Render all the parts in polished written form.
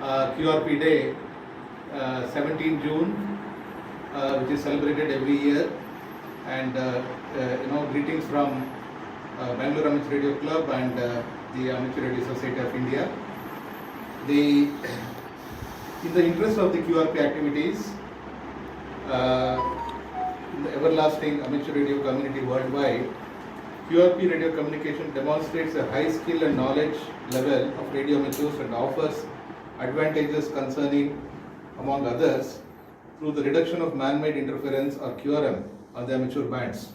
QRP Day, 17 June, which is celebrated every year, and greetings from Bangalore Amateur Radio Club and the Amateur Radio Society of India. In the interest of the QRP activities, in the everlasting amateur radio community worldwide, QRP radio communication demonstrates a high skill and knowledge level of radio amateurs and offers advantages concerning, among others, through the reduction of man-made interference or QRM on the amateur bands.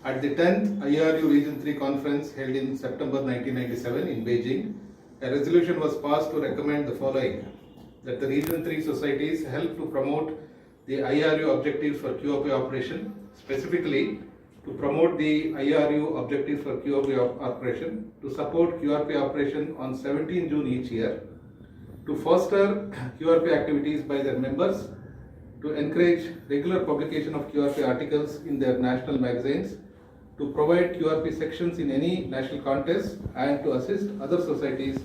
At the 10th IRU Region 3 conference held in September 1997 in Beijing, a resolution was passed to recommend the following: that the Region 3 societies help to promote the IRU objectives for QRP operation, specifically to promote the IRU objectives for QRP operation, to support QRP operation on 17 June each year, to foster QRP activities by their members, to encourage regular publication of QRP articles in their national magazines, to provide QRP sections in any national contest, and to assist other societies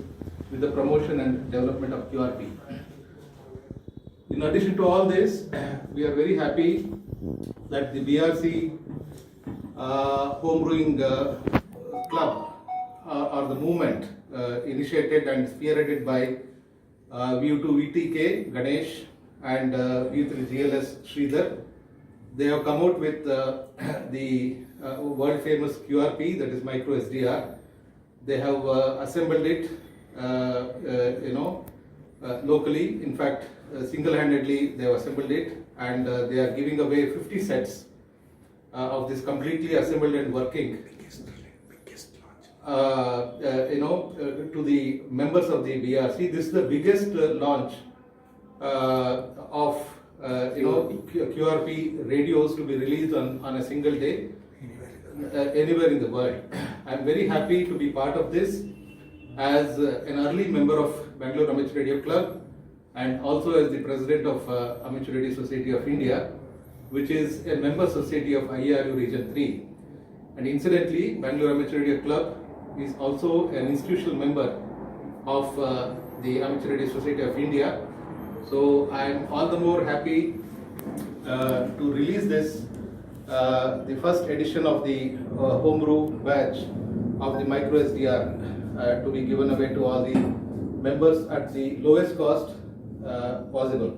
with the promotion and development of QRP. In addition to all this, we are very happy that the BRC home brewing club or the movement initiated and spearheaded by VU3KSP Ganesh and VU3GLS Sridhar. They have come out with the world famous QRP, that is micro SDR. They have assembled it locally. In fact, single-handedly they have assembled it, and they are giving away 50 sets of this completely assembled and working to the members of the BRC. This is the biggest launch of QRP radios to be released on a single day anywhere in the world. I am very happy to be part of this as an early member of Bangalore Amateur Radio Club, and also as the president of Amateur Radio Society of India, which is a member society of IRU Region 3. And incidentally, Bangalore Amateur Radio Club is also an institutional member of the Amateur Radio Society of India. So I am all the more happy to release this, the first edition of the homebrew batch of the micro SDR to be given away to all the members at the lowest cost possible.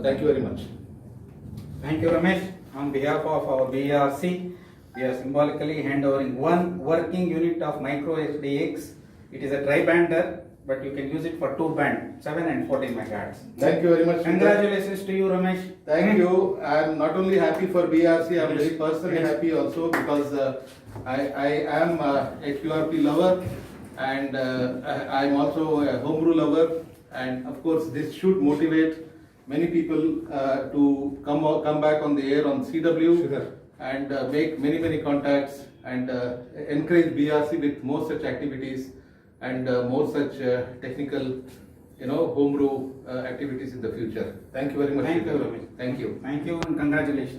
Thank you very much. Thank you, Ramesh. On behalf of our BARC, we are symbolically handovering one working unit of micro SDX. It is a tri-bander, but you can use it for two band, 7 and 14 megahertz. Thank you very much. Congratulations to you, Ramesh. Thank you. I am not only happy for BRC, I am very personally happy also, because I am a QRP lover, and I am also a homebrew lover, and of course this should motivate many people to come back on the air on CW and make many contacts and encourage BRC with more such activities and more such technical, homebrew activities in the future. Thank you very much. Thank you, Ramesh. Thank you. Thank you and congratulations.